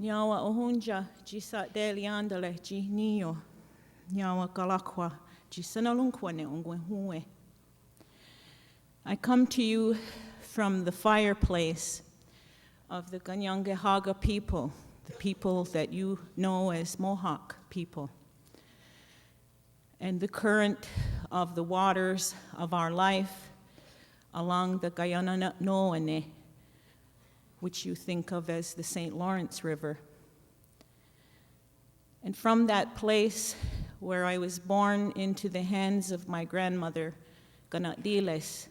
Nyawa ohunja jisa deliandale ji nio. Nyawa galakwa jisanalunkwane ongwe huwe. I come to you from the fireplace of the Ganyangehaga people, the people that you know as Mohawk people, and the current of the waters of our life along the Guyana Noane, which you think of as the St. Lawrence River. And from that place where I was born into the hands of my grandmother, Ganatdiles,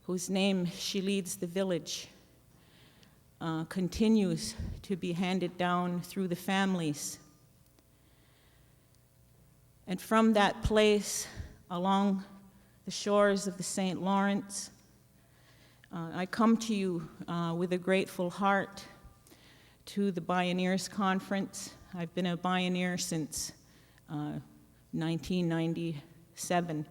whose name she leads the village, continues to be handed down through the families. And from that place, along the shores of the St. Lawrence, I come to you with a grateful heart to the Bioneers Conference. I've been a Bioneer since 1997.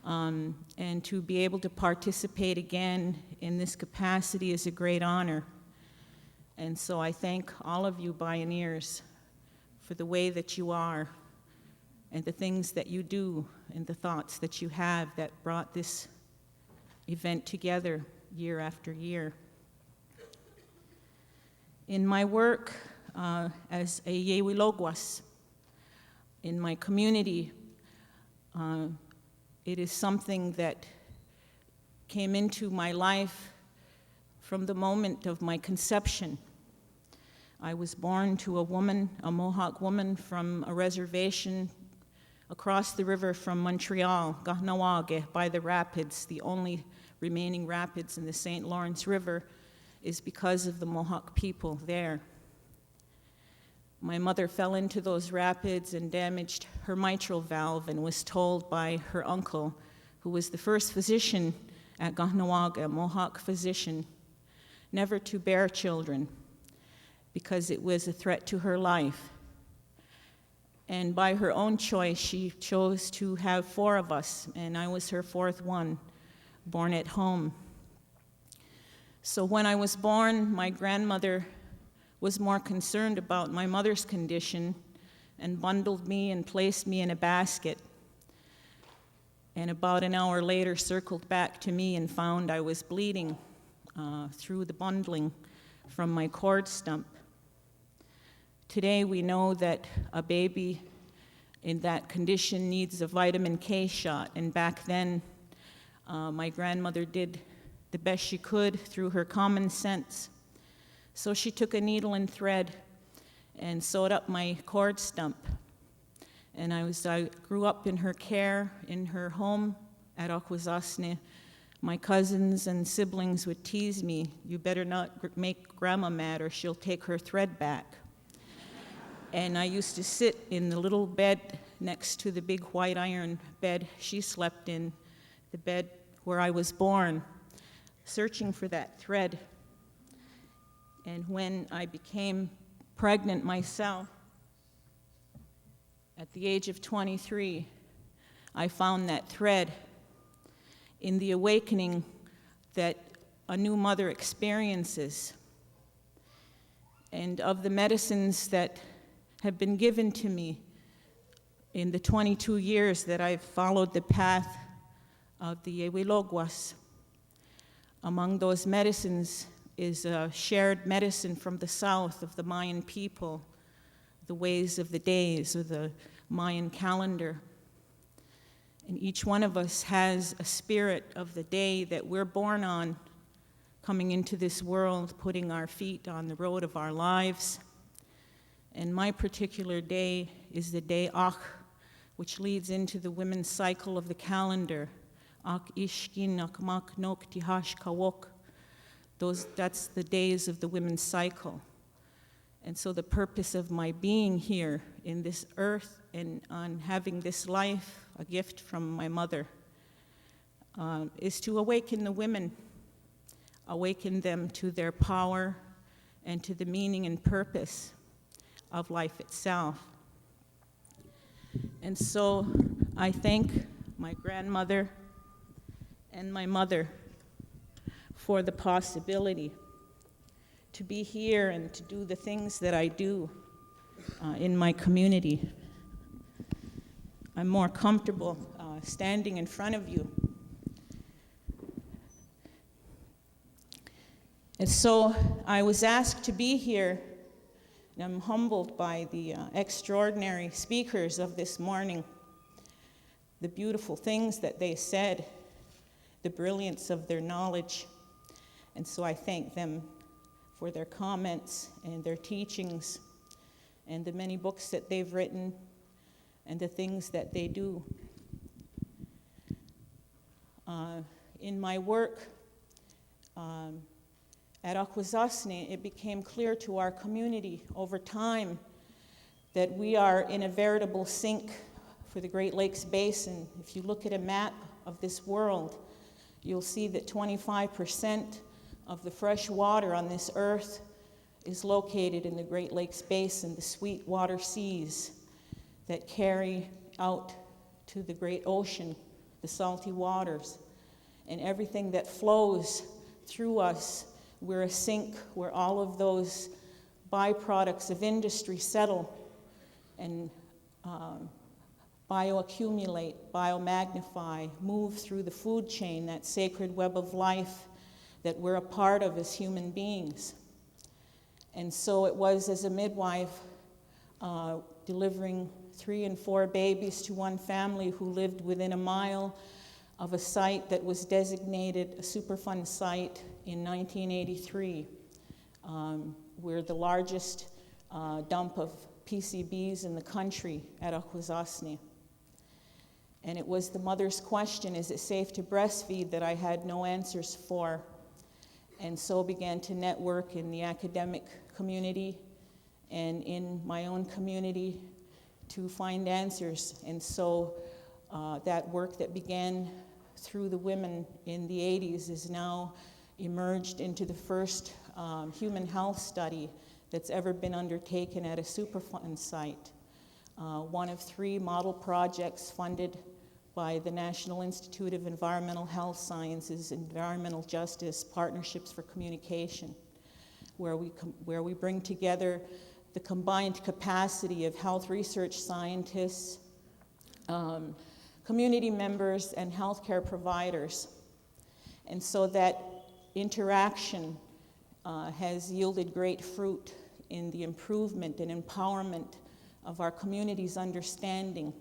And to be able to participate again in this capacity is a great honor. And so I thank all of you Bioneers for the way that you are and the things that you do and the thoughts that you have that brought this event together year after year. In my work as a Yewilogwas in my community, it is something that came into my life from the moment of my conception. I was born to a woman, a Mohawk woman from a reservation across the river from Montreal, Kahnawake, by the rapids. The only remaining rapids in the St. Lawrence River is because of the Mohawk people there. My mother fell into those rapids and damaged her mitral valve and was told by her uncle, who was the first physician at Kahnawake, a Mohawk physician, never to bear children because it was a threat to her life. And by her own choice, she chose to have 4 of us, and I was her 4th one, born at home. So when I was born, my grandmother was more concerned about my mother's condition and bundled me and placed me in a basket. And about an hour later, circled back to me and found I was bleeding through the bundling from my cord stump. Today, we know that a baby in that condition needs a vitamin K shot, and back then, my grandmother did the best she could through her common sense. So she took a needle and thread and sewed up my cord stump. And I grew up in her care, in her home at Akwesasne. My cousins and siblings would tease me, "You better not make Grandma mad or she'll take her thread back." And I used to sit in the little bed next to the big white iron bed she slept in, the bed where I was born, searching for that thread. And when I became pregnant myself, at the age of 23, I found that thread in the awakening that a new mother experiences. And of the medicines that have been given to me in the 22 years that I've followed the path of the Yewilogwas, among those medicines is a shared medicine from the south of the Mayan people, the ways of the days, or the Mayan calendar. And each one of us has a spirit of the day that we're born on, coming into this world, putting our feet on the road of our lives. And my particular day is the day Ach, which leads into the women's cycle of the calendar. Ach ishkin akmak nok tihash kawok. That's the days of the women's cycle. And so the purpose of my being here in this earth and on having this life, a gift from my mother, is to awaken the women, awaken them to their power and to the meaning and purpose of life itself. And so I thank my grandmother and my mother for the possibility to be here and to do the things that I do in my community. I'm more comfortable standing in front of you. And so I was asked to be here, and I'm humbled by the extraordinary speakers of this morning, the beautiful things that they said, the brilliance of their knowledge. And so I thank them for their comments and their teachings and the many books that they've written and the things that they do. In my work at Akwesasne, it became clear to our community over time that we are in a veritable sink for the Great Lakes Basin. If you look at a map of this world, you'll see that 25% of the fresh water on this earth is located in the Great Lakes Basin, the sweet water seas that carry out to the great ocean, the salty waters. And everything that flows through us, we're a sink where all of those byproducts of industry settle and bioaccumulate, biomagnify, move through the food chain, that sacred web of life that we're a part of as human beings. And so it was as a midwife delivering 3 and 4 babies to one family who lived within a mile of a site that was designated a Superfund site in 1983. We're the largest dump of PCBs in the country at Akwesasne. And it was the mother's question, is it safe to breastfeed, that I had no answers for. And so began to network in the academic community and in my own community to find answers. And so that work that began through the women in the 80s is now emerged into the first human health study that's ever been undertaken at a Superfund site. One of 3 model projects funded by the National Institute of Environmental Health Sciences, Environmental Justice, Partnerships for Communication, where we bring together the combined capacity of health research scientists, community members, and healthcare providers. And so that interaction has yielded great fruit in the improvement and empowerment of our community's understanding,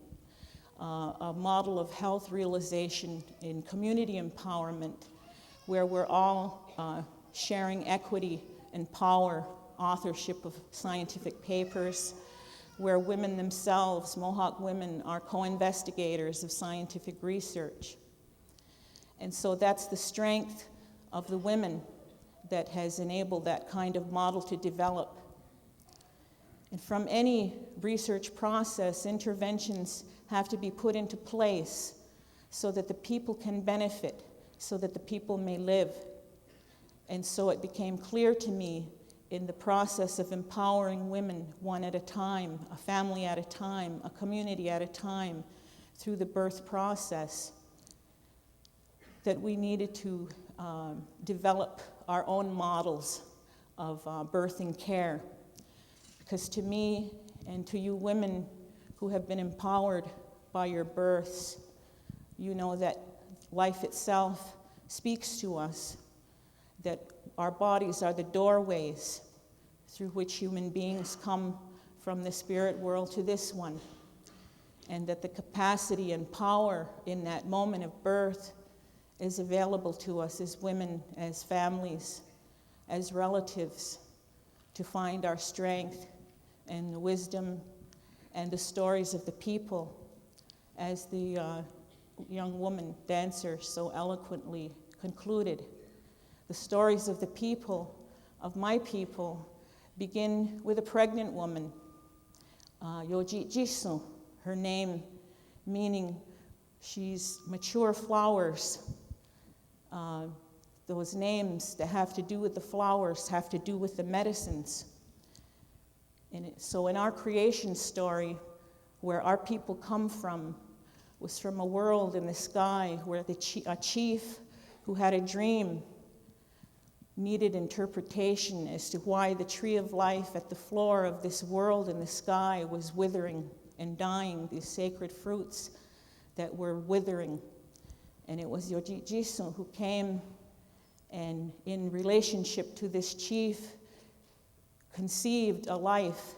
a model of health realization in community empowerment, where we're all sharing equity and power, authorship of scientific papers, where women themselves, Mohawk women, are co-investigators of scientific research. And so that's the strength of the women that has enabled that kind of model to develop. And from any research process, interventions have to be put into place so that the people can benefit, so that the people may live. And so it became clear to me in the process of empowering women one at a time, a family at a time, a community at a time, through the birth process, that we needed to develop our own models of birthing care. Because to me and to you women who have been empowered by your births, you know that life itself speaks to us, that our bodies are the doorways through which human beings come from the spirit world to this one, and that the capacity and power in that moment of birth is available to us as women, as families, as relatives, to find our strength and the wisdom and the stories of the people, as the young woman dancer so eloquently concluded. The stories of the people, of my people, begin with a pregnant woman, Yoji Jisoo, her name meaning she's mature flowers. Those names that have to do with the flowers have to do with the medicines. And so in our creation story, where our people come from, was from a world in the sky where a chief who had a dream needed interpretation as to why the tree of life at the floor of this world in the sky was withering and dying, these sacred fruits that were withering. And it was Yojijisu who came and, in relationship to this chief, conceived a life.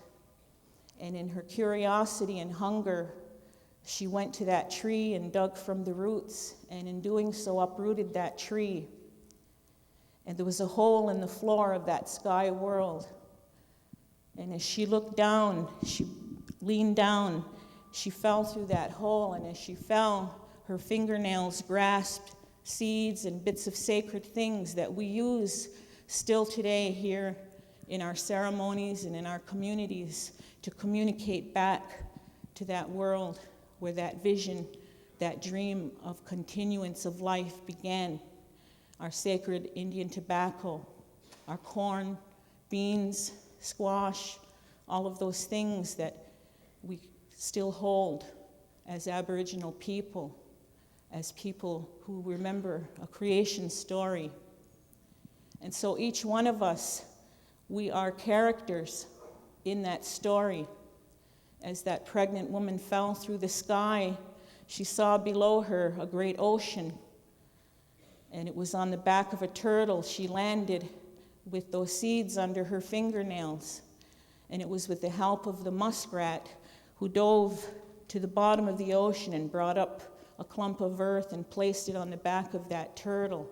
And in her curiosity and hunger, she went to that tree and dug from the roots, and in doing so uprooted that tree. And there was a hole in the floor of that sky world. And as she looked down, she leaned down, she fell through that hole, and as she fell, her fingernails grasped seeds and bits of sacred things that we use still today here in our ceremonies and in our communities to communicate back to that world where that vision, that dream of continuance of life began. Our sacred Indian tobacco, our corn, beans, squash, all of those things that we still hold as Aboriginal people, as people who remember a creation story. And so each one of us, we are characters in that story. As that pregnant woman fell through the sky, she saw below her a great ocean, and it was on the back of a turtle. She landed with those seeds under her fingernails, and it was with the help of the muskrat who dove to the bottom of the ocean and brought up a clump of earth and placed it on the back of that turtle.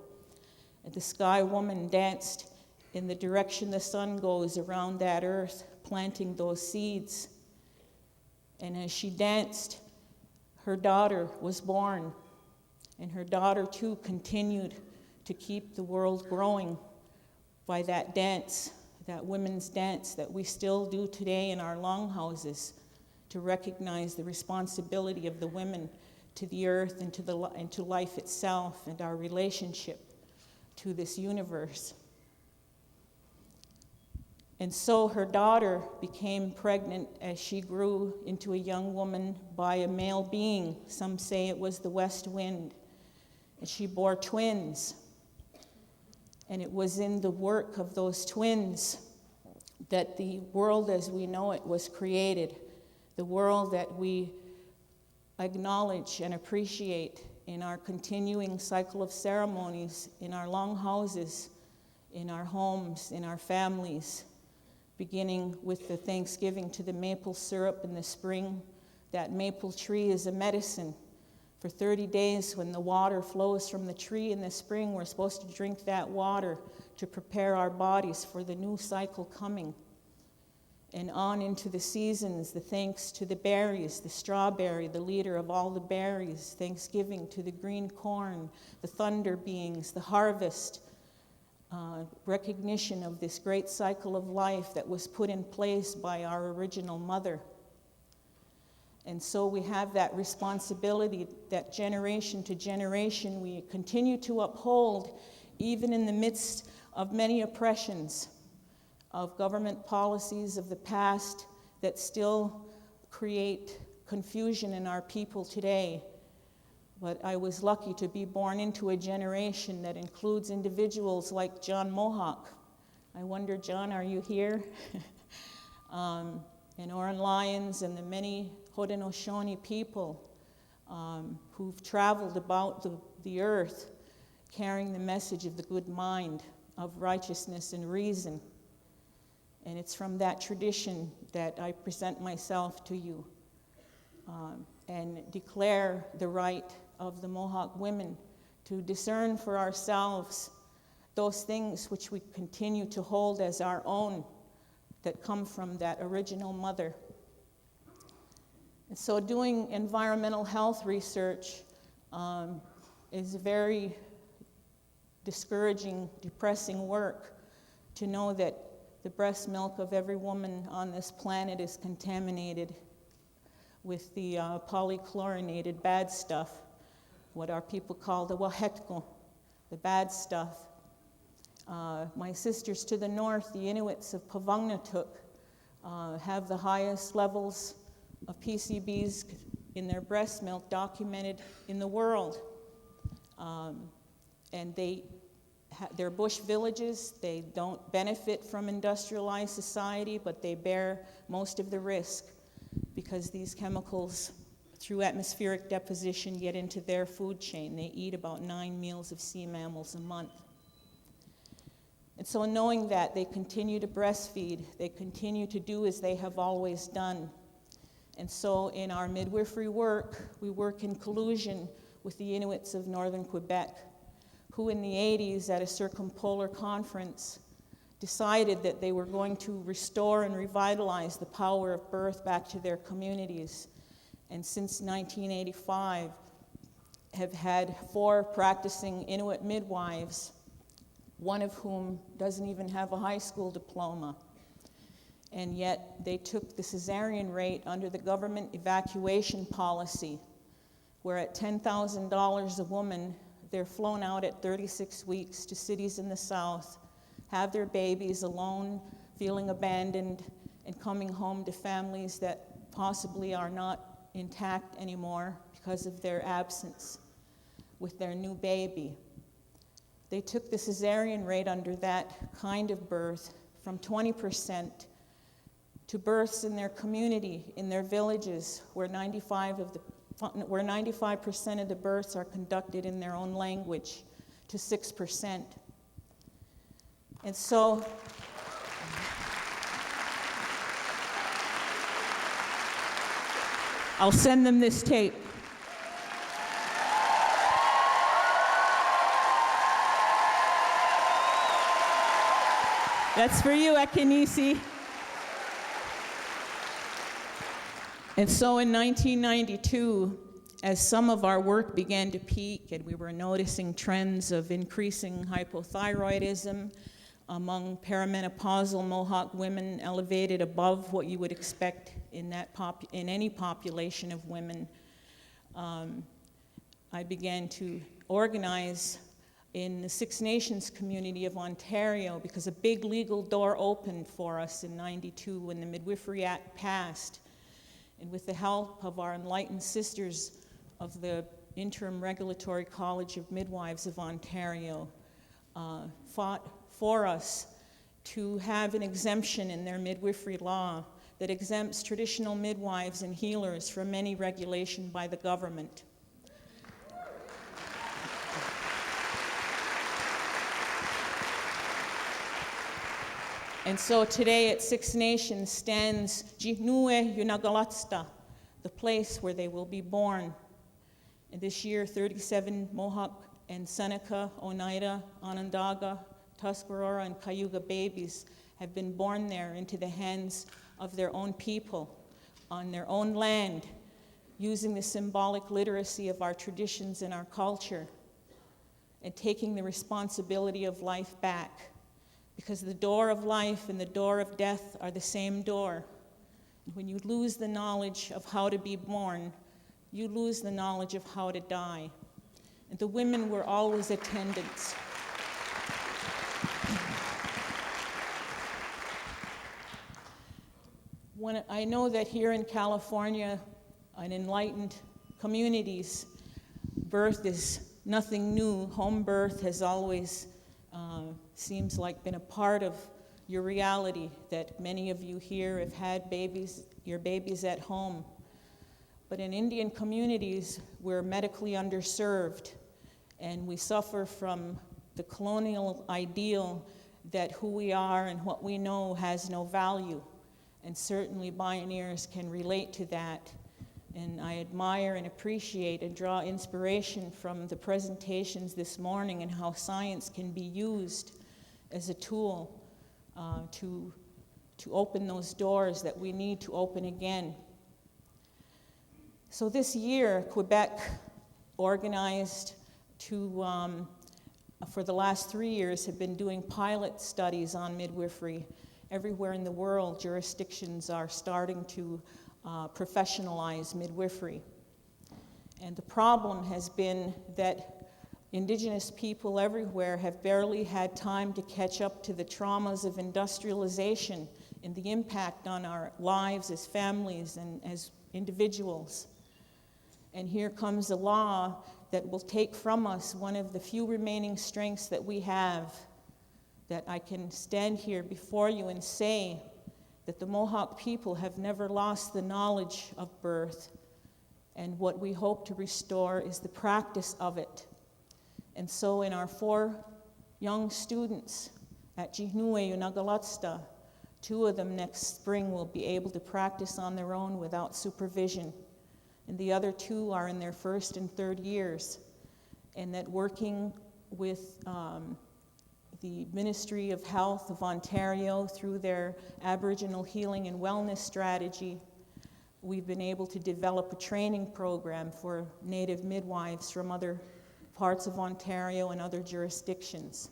And the sky woman danced in the direction the sun goes around that earth, planting those seeds. And as she danced, her daughter was born. And her daughter, too, continued to keep the world growing by that dance, that women's dance that we still do today in our longhouses to recognize the responsibility of the women to the earth and to life itself and our relationship to this universe. And so her daughter became pregnant as she grew into a young woman by a male being. Some say it was the west wind. And she bore twins. And it was in the work of those twins that the world as we know it was created, the world that we acknowledge and appreciate in our continuing cycle of ceremonies, in our longhouses, in our homes, in our families, beginning with the Thanksgiving to the maple syrup in the spring. That maple tree is a medicine. For 30 days, when the water flows from the tree in the spring, we're supposed to drink that water to prepare our bodies for the new cycle coming. And on into the seasons, the thanks to the berries, the strawberry, the leader of all the berries, Thanksgiving to the green corn, the thunder beings, the harvest, recognition of this great cycle of life that was put in place by our original mother. And so we have that responsibility that generation to generation we continue to uphold, even in the midst of many oppressions, of government policies of the past that still create confusion in our people today. But I was lucky to be born into a generation that includes individuals like John Mohawk. I wonder, John, are you here? And Oren Lyons and the many Haudenosaunee people who've traveled about the earth carrying the message of the good mind, of righteousness and reason. And it's from that tradition that I present myself to you and declare the right of the Mohawk women to discern for ourselves those things which we continue to hold as our own that come from that original mother. And so doing environmental health research is very discouraging, depressing work to know that the breast milk of every woman on this planet is contaminated with the polychlorinated bad stuff, what our people call the wahekko, the bad stuff. My sisters to the north, the Inuits of Pavangnatuk, have the highest levels of PCBs in their breast milk documented in the world. And they they're bush villages. They don't benefit from industrialized society, but they bear most of the risk because these chemicals, through atmospheric deposition, get into their food chain. They eat about 9 meals of sea mammals a month. And so knowing that, they continue to breastfeed. They continue to do as they have always done. And so in our midwifery work, we work in collusion with the Inuits of northern Quebec, who in the 80s at a circumpolar conference decided that they were going to restore and revitalize the power of birth back to their communities. And since 1985, have had 4 practicing Inuit midwives, one of whom doesn't even have a high school diploma. And yet they took the cesarean rate under the government evacuation policy, where at $10,000 a woman, they're flown out at 36 weeks to cities in the South, have their babies alone, feeling abandoned, and coming home to families that possibly are not intact anymore because of their absence with their new baby. They took the cesarean rate under that kind of birth from 20% to births in their community, in their villages, where 95% of the births are conducted in their own language, to 6%. And so, I'll send them this tape. That's for you, Akinisi. And so in 1992, as some of our work began to peak and we were noticing trends of increasing hypothyroidism among perimenopausal Mohawk women elevated above what you would expect in any population of women, I began to organize in the Six Nations community of Ontario, because a big legal door opened for us in '92 when the Midwifery Act passed. And with the help of our enlightened sisters of the Interim Regulatory College of Midwives of Ontario, fought for us to have an exemption in their midwifery law that exempts traditional midwives and healers from any regulation by the government. And so today at Six Nations stands Jinue Yunagalatsta, the place where they will be born. And this year, 37 Mohawk and Seneca, Oneida, Onondaga, Tuscarora, and Cayuga babies have been born there into the hands of their own people, on their own land, using the symbolic literacy of our traditions and our culture, and taking the responsibility of life back. Because the door of life and the door of death are the same door. When you lose the knowledge of how to be born, you lose the knowledge of how to die. And the women were always attendants. I know that here in California, in enlightened communities, birth is nothing new. Home birth has always seems like been a part of your reality, that many of you here have had babies, your babies at home. But in Indian communities, we're medically underserved, and we suffer from the colonial ideal that who we are and what we know has no value. And certainly Bioneers can relate to that. And I admire and appreciate and draw inspiration from the presentations this morning and how science can be used as a tool to open those doors that we need to open again. So this year, Quebec organized to, for the last 3 years, have been doing pilot studies on midwifery. Everywhere in the world, jurisdictions are starting to professionalize midwifery. And the problem has been that Indigenous people everywhere have barely had time to catch up to the traumas of industrialization and the impact on our lives as families and as individuals. And here comes a law that will take from us one of the few remaining strengths that we have, that I can stand here before you and say that the Mohawk people have never lost the knowledge of birth, and what we hope to restore is the practice of it. And so in our 4 young students at Jihnue Unagalatsta, 2 of them next spring will be able to practice on their own without supervision. And the other 2 are in their 1st and 3rd years. And that working with the Ministry of Health of Ontario through their Aboriginal Healing and Wellness Strategy, we've been able to develop a training program for Native midwives from other parts of Ontario and other jurisdictions.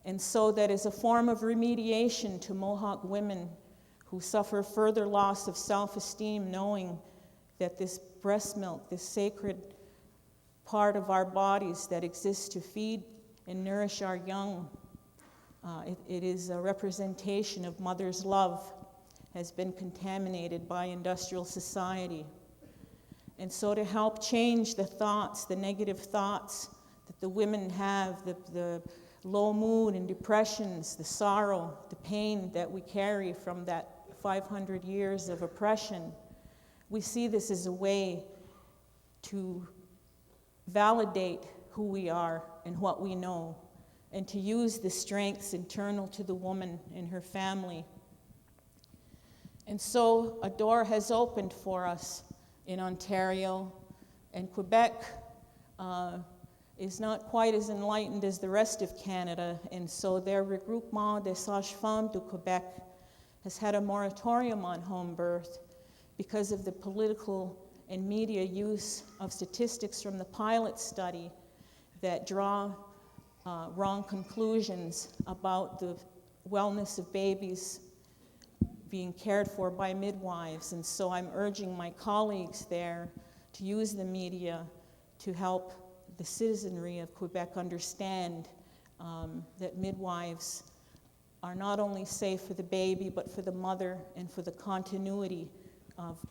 And so that is a form of remediation to Mohawk women who suffer further loss of self-esteem, knowing that this breast milk, this sacred part of our bodies that exists to feed and nourish our young, it is a representation of mother's love, has been contaminated by industrial society. And so to help change the thoughts, the negative thoughts that the women have, the low mood and depressions, the sorrow, the pain that we carry from that 500 years of oppression, we see this as a way to validate who we are and what we know, and to use the strengths internal to the woman and her family. And so a door has opened for us in Ontario, and Quebec is not quite as enlightened as the rest of Canada, and so their Regroupement des Sages-Femmes du Québec has had a moratorium on home birth because of the political and media use of statistics from the pilot study that draw wrong conclusions about the wellness of babies being cared for by midwives. And so I'm urging my colleagues there to use the media to help the citizenry of Quebec understand that midwives are not only safe for the baby, but for the mother and for the continuity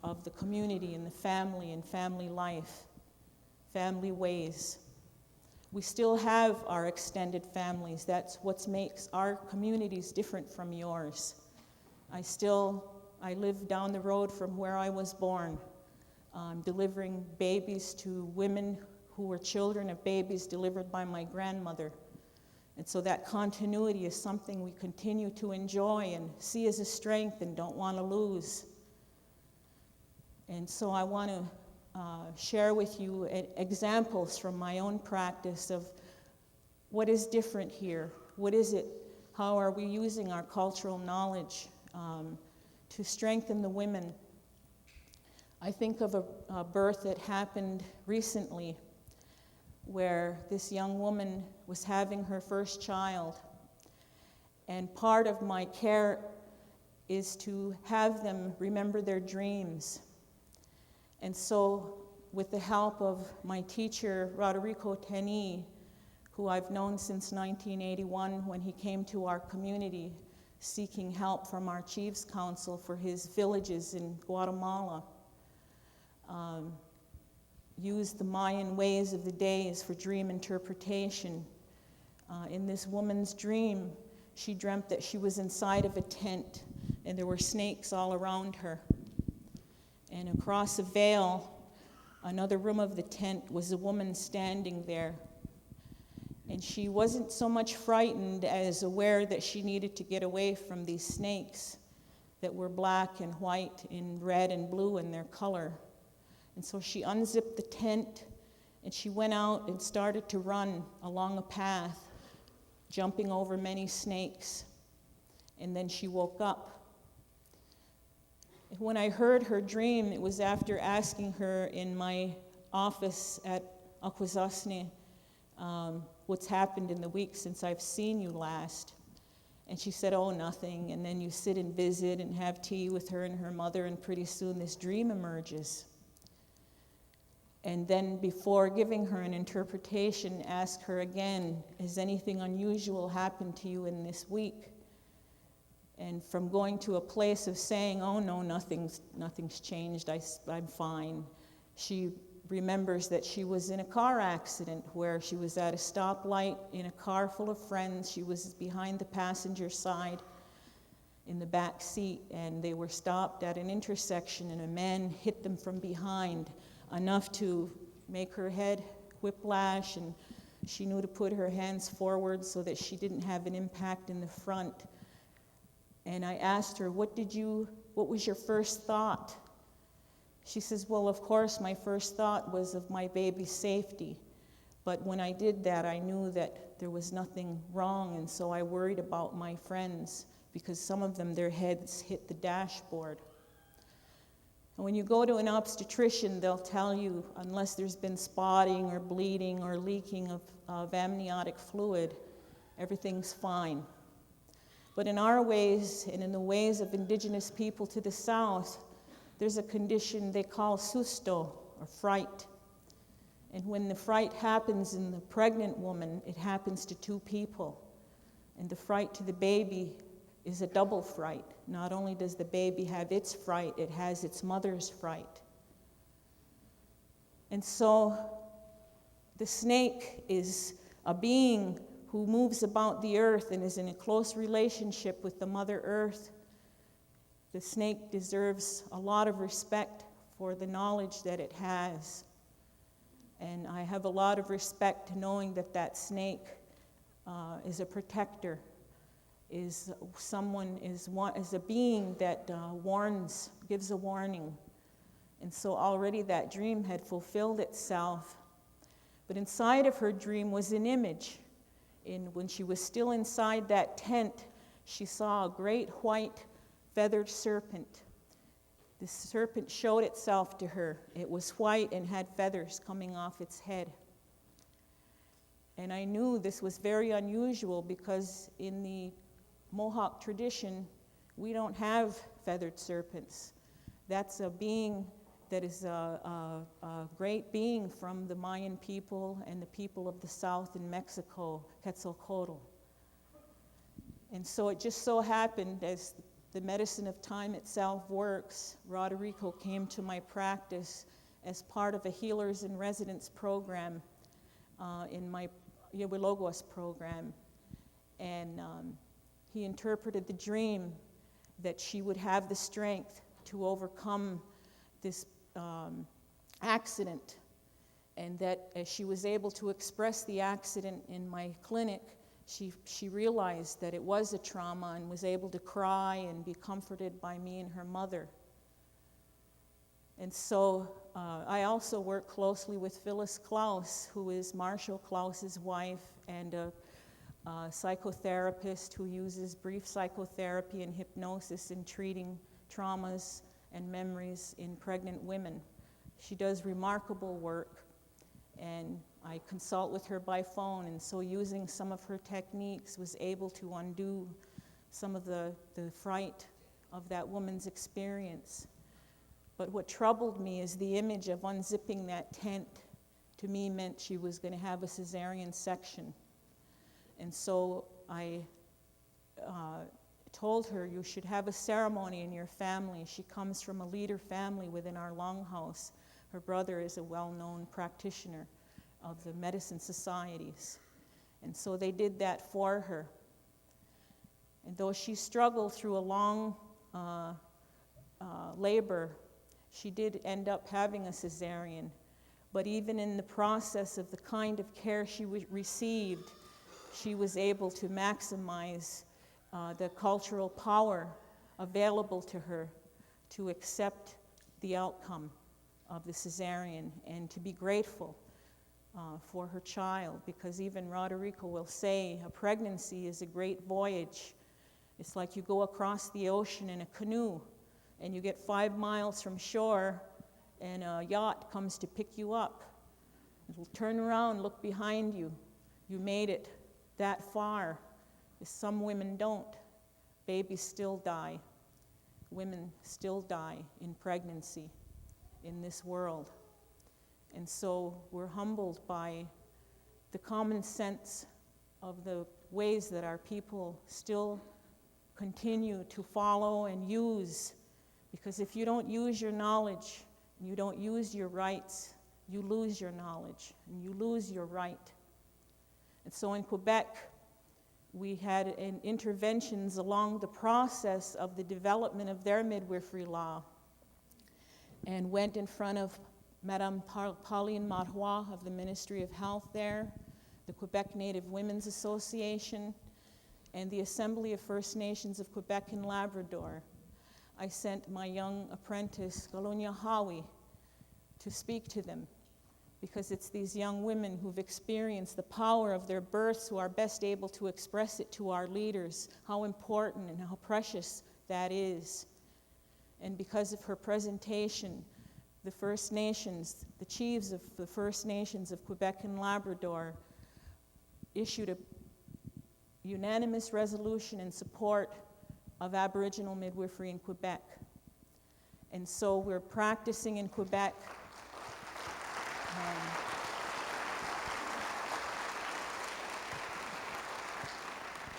of the community and the family and family life, family ways. We still have our extended families. That's what makes our communities different from yours. I live down the road from where I was born, delivering babies to women who were children of babies delivered by my grandmother. And so that continuity is something we continue to enjoy and see as a strength and don't want to lose. And so I want to share with you examples from my own practice of what is different here. What is it? How are we using our cultural knowledge to strengthen the women? I think of a birth that happened recently where this young woman was having her first child. And part of my care is to have them remember their dreams. And so with the help of my teacher, Roderico Teni, who I've known since 1981 when he came to our community seeking help from our Chiefs Council for his villages in Guatemala, used the Mayan ways of the days for dream interpretation. In this woman's dream, she dreamt that she was inside of a tent and there were snakes all around her. And across a veil, another room of the tent, was a woman standing there. And she wasn't so much frightened as aware that she needed to get away from these snakes that were black and white and red and blue in their color. And so she unzipped the tent and she went out and started to run along a path, jumping over many snakes. And then she woke up. When I heard her dream, it was after asking her in my office at Akwesasne, what's happened in the week since I've seen you last. And she said, oh, nothing. And then you sit and visit and have tea with her and her mother, and pretty soon this dream emerges. And then before giving her an interpretation, ask her again, has anything unusual happened to you in this week? And from going to a place of saying, oh no, nothing's changed, I'm fine, she remembers that she was in a car accident where she was at a stoplight in a car full of friends. She was behind the passenger side in the back seat, and they were stopped at an intersection, and a man hit them from behind enough to make her head whiplash, and she knew to put her hands forward so that she didn't have an impact in the front. And I asked her, what was your first thought? She says, well, of course, my first thought was of my baby's safety. But when I did that, I knew that there was nothing wrong, and so I worried about my friends, because some of them, their heads hit the dashboard. And when you go to an obstetrician, they'll tell you, unless there's been spotting or bleeding or leaking of amniotic fluid, everything's fine. But in our ways, and in the ways of Indigenous people to the south, there's a condition they call susto, or fright. And when the fright happens in the pregnant woman, it happens to two people. And the fright to the baby is a double fright. Not only does the baby have its fright, it has its mother's fright. And so the snake is a being who moves about the earth and is in a close relationship with the Mother Earth. The snake deserves a lot of respect for the knowledge that it has. And I have a lot of respect to knowing that that snake is a protector, is a being that warns, gives a warning. And so already that dream had fulfilled itself. But inside of her dream was an image. When she was still inside that tent, she saw a great white feathered serpent. The serpent showed itself to her. It was white and had feathers coming off its head. And I knew this was very unusual because in the Mohawk tradition, we don't have feathered serpents. That's a being that is a great being from the Mayan people and the people of the south in Mexico, Quetzalcoatl. And so it just so happened, as the medicine of time itself works, Roderico came to my practice as part of a Healers in Residence program in my Iroquois program. And he interpreted the dream that she would have the strength to overcome this accident, and that as she was able to express the accident in my clinic, she realized that it was a trauma and was able to cry and be comforted by me and her mother. And so I also work closely with Phyllis Klaus, who is Marshall Klaus's wife and a psychotherapist who uses brief psychotherapy and hypnosis in treating traumas and memories in pregnant women. She does remarkable work, and I consult with her by phone, and so using some of her techniques was able to undo some of the fright of that woman's experience. But what troubled me is the image of unzipping that tent to me meant she was going to have a cesarean section. And so I told her, you should have a ceremony in your family. She comes from a leader family within our longhouse. Her brother is a well-known practitioner of the medicine societies. And so they did that for her. And though she struggled through a long labor, she did end up having a cesarean. But even in the process of the kind of care she received, she was able to maximize the cultural power available to her to accept the outcome of the cesarean and to be grateful for her child, because even Roderico will say a pregnancy is a great voyage. It's like you go across the ocean in a canoe and you get 5 miles from shore and a yacht comes to pick you up. It'll turn around, look behind you. You made it that far. Some women don't. Babies still die. Women still die in pregnancy in this world. And so we're humbled by the common sense of the ways that our people still continue to follow and use. Because if you don't use your knowledge, you don't use your rights, you lose your knowledge and you lose your right. And so in Quebec, we had interventions along the process of the development of their midwifery law, and went in front of Madame Pauline Marois of the Ministry of Health there, the Quebec Native Women's Association, and the Assembly of First Nations of Quebec and Labrador. I sent my young apprentice, Galonia Hawi, to speak to them, because it's these young women who've experienced the power of their births who are best able to express it to our leaders, how important and how precious that is. And because of her presentation, the First Nations, the chiefs of the First Nations of Quebec and Labrador, issued a unanimous resolution in support of Aboriginal midwifery in Quebec. And so we're practicing in Quebec.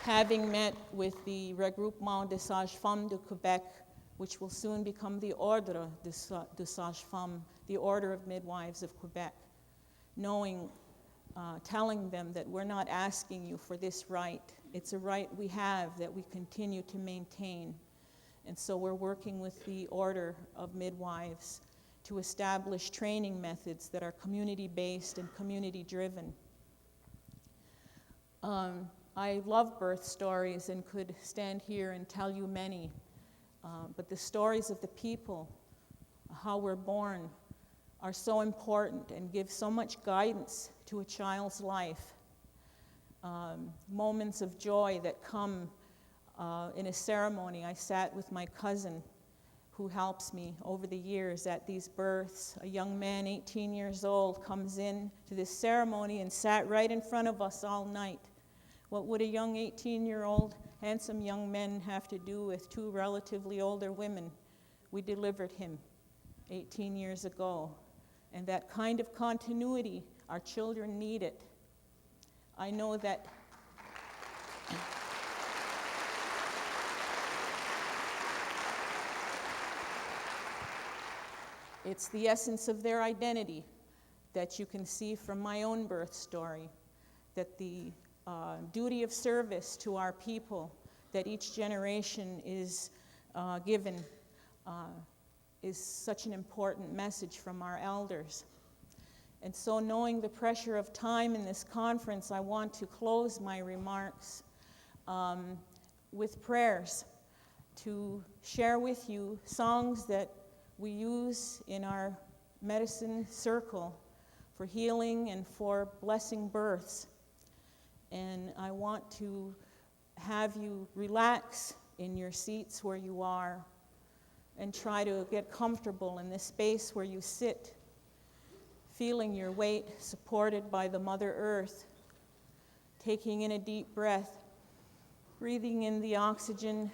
Having met with the Regroupement des Sages-Femmes de Québec, which will soon become the Ordre des Sages-Femmes, the Order of Midwives of Quebec, telling them that we're not asking you for this right. It's a right we have that we continue to maintain. And so we're working with the Order of Midwives to establish training methods that are community-based and community-driven. I love birth stories and could stand here and tell you many, but the stories of the people, how we're born, are so important and give so much guidance to a child's life. Moments of joy that come in a ceremony. I sat with my cousin, who helps me over the years at these births. A young man, 18 years old, comes in to this ceremony and sat right in front of us all night. What would a young 18-year-old, handsome young man have to do with two relatively older women? We delivered him 18 years ago. And that kind of continuity, our children need it. I know that it's the essence of their identity that you can see from my own birth story, that the duty of service to our people that each generation is given is such an important message from our elders. And so, knowing the pressure of time in this conference, I want to close my remarks with prayers, to share with you songs that we use in our medicine circle for healing and for blessing births. And I want to have you relax in your seats where you are and try to get comfortable in this space where you sit, feeling your weight supported by the Mother Earth, taking in a deep breath, breathing in the oxygen,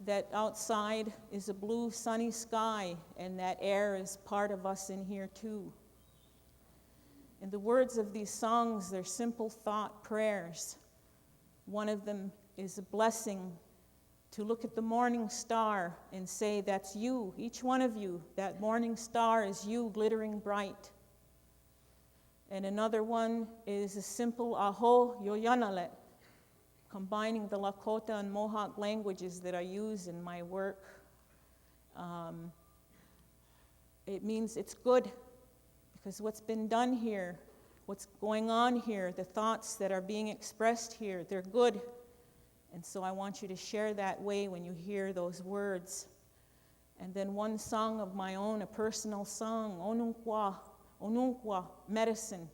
that outside is a blue, sunny sky, and that air is part of us in here too. And the words of these songs, they're simple thought prayers. One of them is a blessing to look at the morning star and say, that's you, each one of you. That morning star is you, glittering bright. And another one is a simple aho yoyanalet, combining the Lakota and Mohawk languages that I use in my work. It means it's good, because what's been done here, what's going on here, the thoughts that are being expressed here, they're good. And so I want you to share that way when you hear those words. And then one song of my own, a personal song, Onunkwa, medicine.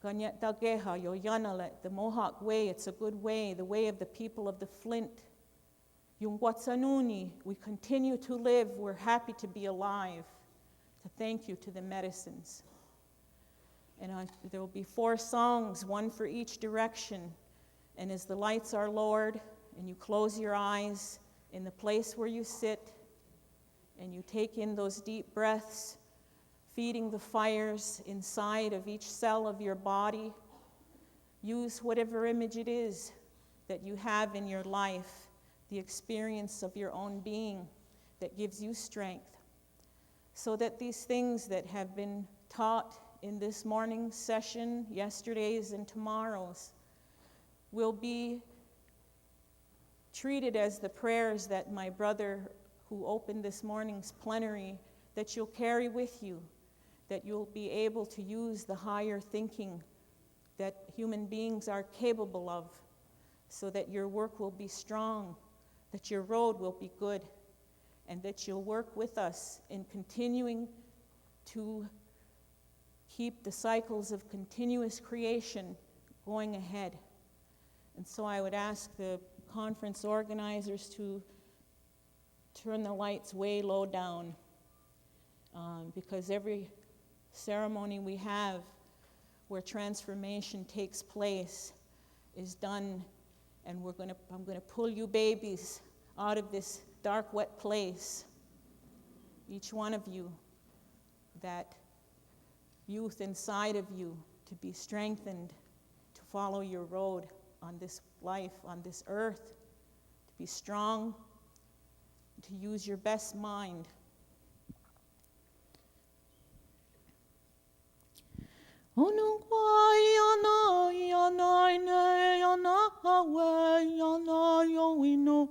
Ganyet Dageha, Yoyanalet, the Mohawk way, it's a good way, the way of the people of the Flint. Yungwatsanuni, we continue to live, we're happy to be alive. To thank you to the medicines. And there will be 4 songs, one for each direction. And as the lights are lowered and you close your eyes in the place where you sit and you take in those deep breaths, feeding the fires inside of each cell of your body, use whatever image it is that you have in your life, the experience of your own being that gives you strength. so that these things that have been taught in this morning's session, yesterday's and tomorrow's, will be treated as the prayers that my brother who opened this morning's plenary, that you'll carry with you, that you'll be able to use the higher thinking that human beings are capable of, so that your work will be strong, that your road will be good, and that you'll work with us in continuing to keep the cycles of continuous creation going ahead. And so I would ask the conference organizers to turn the lights way low down, because every ceremony we have where transformation takes place is done, and I'm going to pull you babies out of this dark, wet place, each one of you, that youth inside of you, to be strengthened, to follow your road on this life, on this earth, to be strong, to use your best mind. Yana, yana, yana, yana, we, yana, yo, we know.